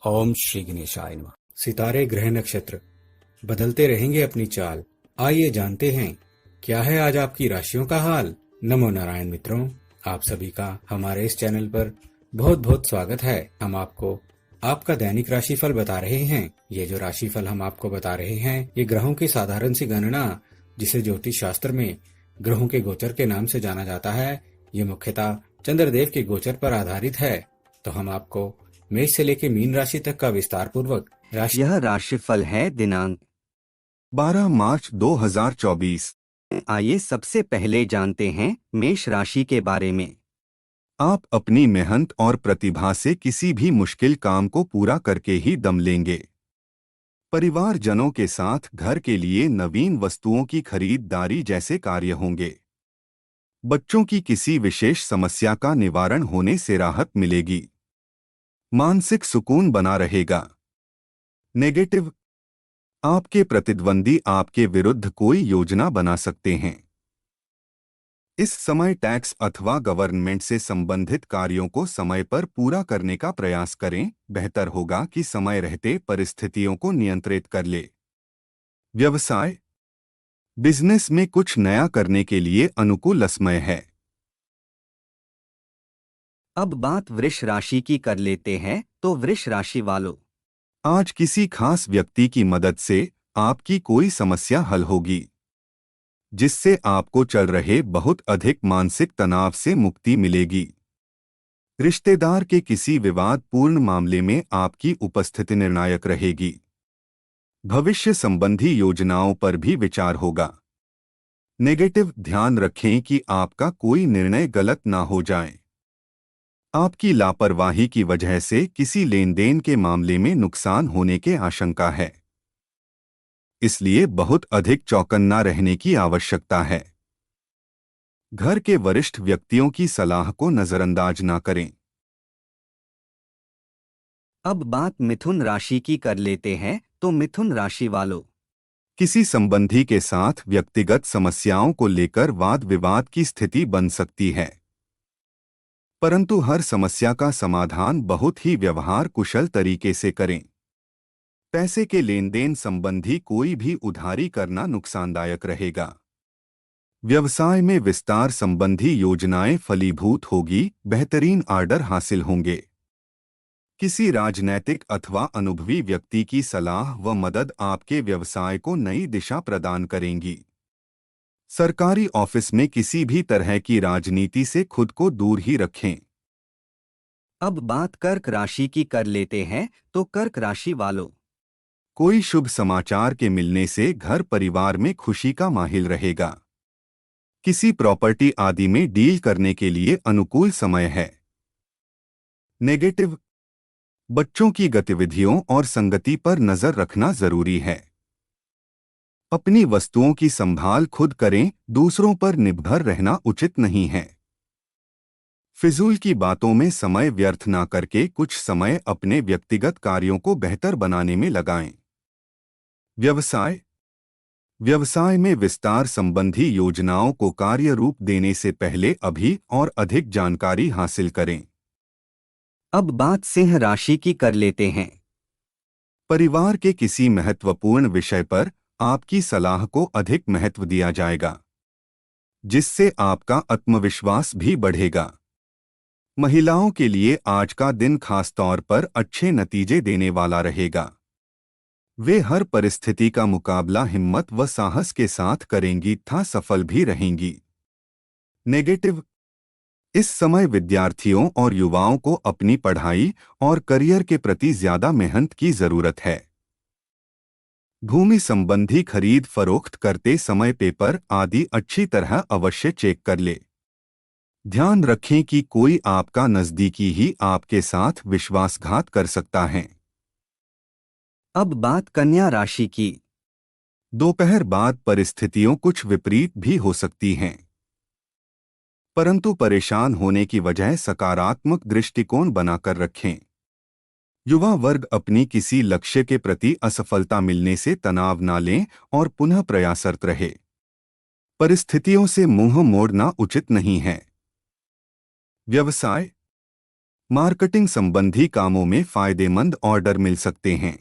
ओम श्री गणेशाय नमः। सितारे ग्रह नक्षत्र बदलते रहेंगे अपनी चाल। आइए जानते हैं क्या है आज आपकी राशियों का हाल। नमो नारायण मित्रों, आप सभी का हमारे इस चैनल पर बहुत बहुत स्वागत है। हम आपको आपका दैनिक राशिफल बता रहे हैं। ये जो राशिफल हम आपको बता रहे हैं, ये ग्रहों की साधारण सी गणना, जिसे ज्योतिष शास्त्र में ग्रहों के गोचर के नाम से जाना जाता है, ये मुख्यतः चंद्रदेव के गोचर पर आधारित है। तो हम आपको मेष से लेकर मीन राशि तक का विस्तार पूर्वक यह राशिफल है दिनांक 12 मार्च 2024। आइए सबसे पहले जानते हैं मेष राशि के बारे में। आप अपनी मेहनत और प्रतिभा से किसी भी मुश्किल काम को पूरा करके ही दम लेंगे। परिवारजनों के साथ घर के लिए नवीन वस्तुओं की खरीदारी जैसे कार्य होंगे। बच्चों की किसी विशेष समस्या का निवारण होने से राहत मिलेगी। मानसिक सुकून बना रहेगा। नेगेटिव, आपके प्रतिद्वंदी आपके विरुद्ध कोई योजना बना सकते हैं। इस समय टैक्स अथवा गवर्नमेंट से संबंधित कार्यों को समय पर पूरा करने का प्रयास करें। बेहतर होगा कि समय रहते परिस्थितियों को नियंत्रित कर ले। व्यवसाय, बिजनेस में कुछ नया करने के लिए अनुकूल समय है। अब बात वृष राशि की कर लेते हैं। तो वृष राशि वालों, आज किसी खास व्यक्ति की मदद से आपकी कोई समस्या हल होगी, जिससे आपको चल रहे बहुत अधिक मानसिक तनाव से मुक्ति मिलेगी। रिश्तेदार के किसी विवादपूर्ण मामले में आपकी उपस्थिति निर्णायक रहेगी। भविष्य संबंधी योजनाओं पर भी विचार होगा। नेगेटिव, ध्यान रखें कि आपका कोई निर्णय गलत ना हो जाए। आपकी लापरवाही की वजह से किसी लेनदेन के मामले में नुकसान होने की आशंका है, इसलिए बहुत अधिक चौकन्ना रहने की आवश्यकता है। घर के वरिष्ठ व्यक्तियों की सलाह को नजरअंदाज ना करें। अब बात मिथुन राशि की कर लेते हैं। तो मिथुन राशि वालों, किसी संबंधी के साथ व्यक्तिगत समस्याओं को लेकर वाद विवाद की स्थिति बन सकती है, परंतु हर समस्या का समाधान बहुत ही व्यवहार कुशल तरीके से करें। पैसे के लेनदेन संबंधी कोई भी उधारी करना नुकसानदायक रहेगा। व्यवसाय में विस्तार संबंधी योजनाएं फलीभूत होगी। बेहतरीन ऑर्डर हासिल होंगे। किसी राजनैतिक अथवा अनुभवी व्यक्ति की सलाह व मदद आपके व्यवसाय को नई दिशा प्रदान करेंगी। सरकारी ऑफिस में किसी भी तरह की राजनीति से खुद को दूर ही रखें। अब बात कर्क राशि की कर लेते हैं। तो कर्क राशि वालों, कोई शुभ समाचार के मिलने से घर परिवार में खुशी का माहौल रहेगा। किसी प्रॉपर्टी आदि में डील करने के लिए अनुकूल समय है। नेगेटिव, बच्चों की गतिविधियों और संगति पर नजर रखना जरूरी है। अपनी वस्तुओं की संभाल खुद करें, दूसरों पर निर्भर रहना उचित नहीं है। फिजूल की बातों में समय व्यर्थ ना करके कुछ समय अपने व्यक्तिगत कार्यों को बेहतर बनाने में लगाएं। व्यवसाय, व्यवसाय में विस्तार संबंधी योजनाओं को कार्य रूप देने से पहले अभी और अधिक जानकारी हासिल करें। अब बात सिंह राशि की कर लेते हैं। परिवार के किसी महत्वपूर्ण विषय पर आपकी सलाह को अधिक महत्व दिया जाएगा, जिससे आपका आत्मविश्वास भी बढ़ेगा। महिलाओं के लिए आज का दिन खास तौर पर अच्छे नतीजे देने वाला रहेगा। वे हर परिस्थिति का मुकाबला हिम्मत व साहस के साथ करेंगी तथा सफल भी रहेंगी। नेगेटिव, इस समय विद्यार्थियों और युवाओं को अपनी पढ़ाई और करियर के प्रति ज्यादा मेहनत की जरूरत है। भूमि संबंधी खरीद फरोख्त करते समय पेपर आदि अच्छी तरह अवश्य चेक कर ले। ध्यान रखें कि कोई आपका नजदीकी ही आपके साथ विश्वासघात कर सकता है। अब बात कन्या राशि की। दोपहर बाद परिस्थितियों कुछ विपरीत भी हो सकती हैं, परंतु परेशान होने की बजाय सकारात्मक दृष्टिकोण बनाकर रखें। युवा वर्ग अपनी किसी लक्ष्य के प्रति असफलता मिलने से तनाव न लें और पुनः प्रयासरत रहे। परिस्थितियों से मुंह मोड़ना उचित नहीं है। व्यवसाय, मार्केटिंग संबंधी कामों में फायदेमंद ऑर्डर मिल सकते हैं,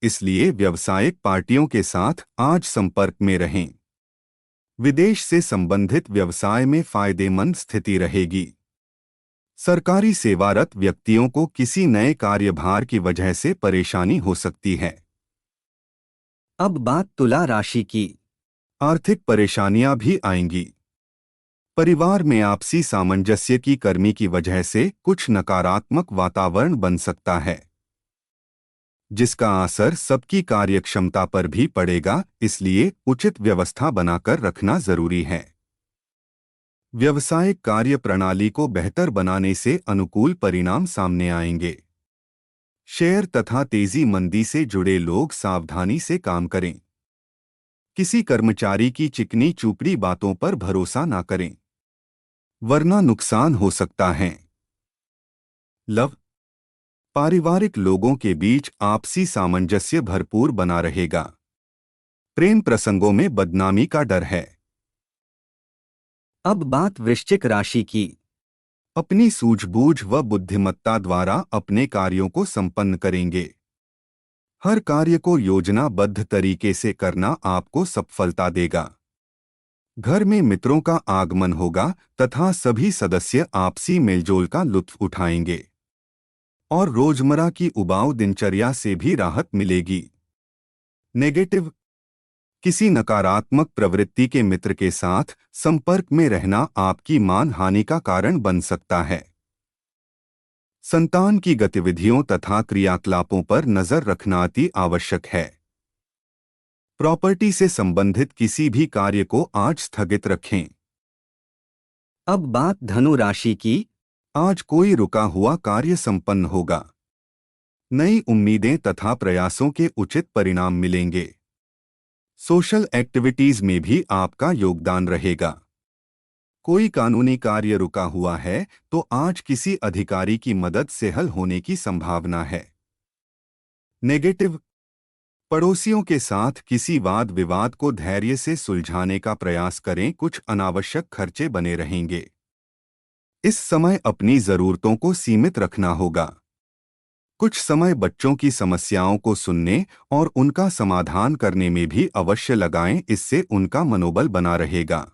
इसलिए व्यावसायिक पार्टियों के साथ आज संपर्क में रहें। विदेश से संबंधित व्यवसाय में फायदेमंद स्थिति रहेगी। सरकारी सेवारत व्यक्तियों को किसी नए कार्यभार की वजह से परेशानी हो सकती है। अब बात तुला राशि की। आर्थिक परेशानियां भी आएंगी। परिवार में आपसी सामंजस्य की कमी की वजह से कुछ नकारात्मक वातावरण बन सकता है, जिसका असर सबकी कार्यक्षमता पर भी पड़ेगा, इसलिए उचित व्यवस्था बनाकर रखना जरूरी है। व्यावसायिक कार्य प्रणाली को बेहतर बनाने से अनुकूल परिणाम सामने आएंगे। शेयर तथा तेजी मंदी से जुड़े लोग सावधानी से काम करें। किसी कर्मचारी की चिकनी चूपड़ी बातों पर भरोसा न करें, वरना नुकसान हो सकता है। लव, पारिवारिक लोगों के बीच आपसी सामंजस्य भरपूर बना रहेगा। प्रेम प्रसंगों में बदनामी का डर है। अब बात वृश्चिक राशि की। अपनी सूझबूझ व बुद्धिमत्ता द्वारा अपने कार्यों को संपन्न करेंगे। हर कार्य को योजनाबद्ध तरीके से करना आपको सफलता देगा। घर में मित्रों का आगमन होगा तथा सभी सदस्य आपसी मेलजोल का लुत्फ उठाएंगे और रोजमर्रा की उबाऊ दिनचर्या से भी राहत मिलेगी। नेगेटिव, किसी नकारात्मक प्रवृत्ति के मित्र के साथ संपर्क में रहना आपकी मान हानि का कारण बन सकता है। संतान की गतिविधियों तथा क्रियाकलापों पर नजर रखना अति आवश्यक है। प्रॉपर्टी से संबंधित किसी भी कार्य को आज स्थगित रखें। अब बात धनु राशि की। आज कोई रुका हुआ कार्य संपन्न होगा। नई उम्मीदें तथा प्रयासों के उचित परिणाम मिलेंगे। सोशल एक्टिविटीज में भी आपका योगदान रहेगा। कोई कानूनी कार्य रुका हुआ है तो आज किसी अधिकारी की मदद से हल होने की संभावना है। नेगेटिव, पड़ोसियों के साथ किसी वाद विवाद को धैर्य से सुलझाने का प्रयास करें, कुछ अनावश्यक खर्चे बने रहेंगे। इस समय अपनी जरूरतों को सीमित रखना होगा। कुछ समय बच्चों की समस्याओं को सुनने और उनका समाधान करने में भी अवश्य लगाएं, इससे उनका मनोबल बना रहेगा।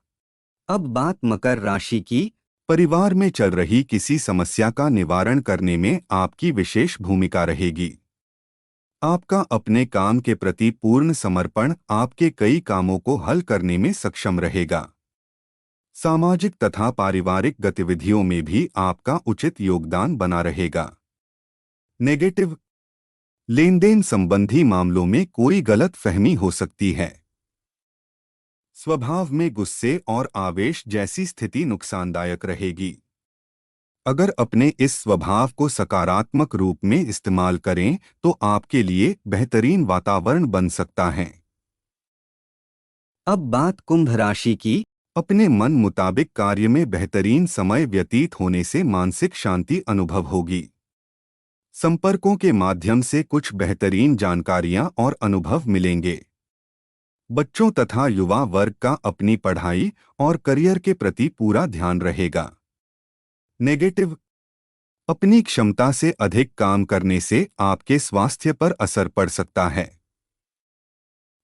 अब बात मकर राशि की। परिवार में चल रही किसी समस्या का निवारण करने में आपकी विशेष भूमिका रहेगी। आपका अपने काम के प्रति पूर्ण समर्पण आपके कई कामों को हल करने में सक्षम रहेगा। सामाजिक तथा पारिवारिक गतिविधियों में भी आपका उचित योगदान बना रहेगा। नेगेटिव, लेनदेन संबंधी मामलों में कोई गलत फहमी हो सकती है। स्वभाव में गुस्से और आवेश जैसी स्थिति नुकसानदायक रहेगी। अगर अपने इस स्वभाव को सकारात्मक रूप में इस्तेमाल करें तो आपके लिए बेहतरीन वातावरण बन सकता है। अब बात कुंभ राशि की। अपने मन मुताबिक कार्य में बेहतरीन समय व्यतीत होने से मानसिक शांति अनुभव होगी। संपर्कों के माध्यम से कुछ बेहतरीन जानकारियां और अनुभव मिलेंगे। बच्चों तथा युवा वर्ग का अपनी पढ़ाई और करियर के प्रति पूरा ध्यान रहेगा। नेगेटिव, अपनी क्षमता से अधिक काम करने से आपके स्वास्थ्य पर असर पड़ सकता है।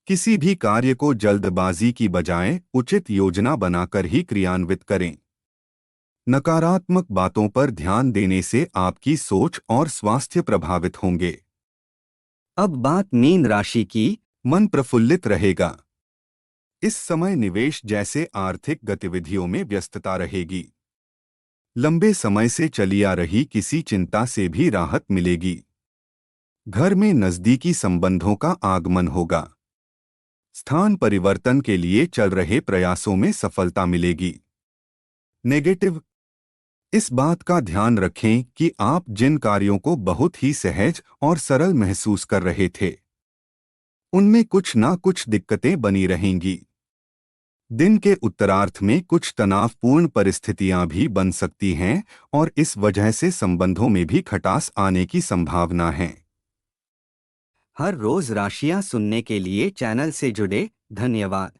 किसी भी कार्य को जल्दबाजी की बजाय उचित योजना बनाकर ही क्रियान्वित करें। नकारात्मक बातों पर ध्यान देने से आपकी सोच और स्वास्थ्य प्रभावित होंगे। अब बात मीन राशि की। मन प्रफुल्लित रहेगा। इस समय निवेश जैसे आर्थिक गतिविधियों में व्यस्तता रहेगी। लंबे समय से चली आ रही किसी चिंता से भी राहत मिलेगी। घर में नजदीकी संबंधों का आगमन होगा। स्थान परिवर्तन के लिए चल रहे प्रयासों में सफलता मिलेगी। नेगेटिव, इस बात का ध्यान रखें कि आप जिन कार्यों को बहुत ही सहज और सरल महसूस कर रहे थे, उनमें कुछ ना कुछ दिक्कतें बनी रहेंगी। दिन के उत्तरार्ध में कुछ तनावपूर्ण परिस्थितियां भी बन सकती हैं और इस वजह से संबंधों में भी खटास आने की संभावना है। हर रोज राशियां सुनने के लिए चैनल से जुड़े। धन्यवाद।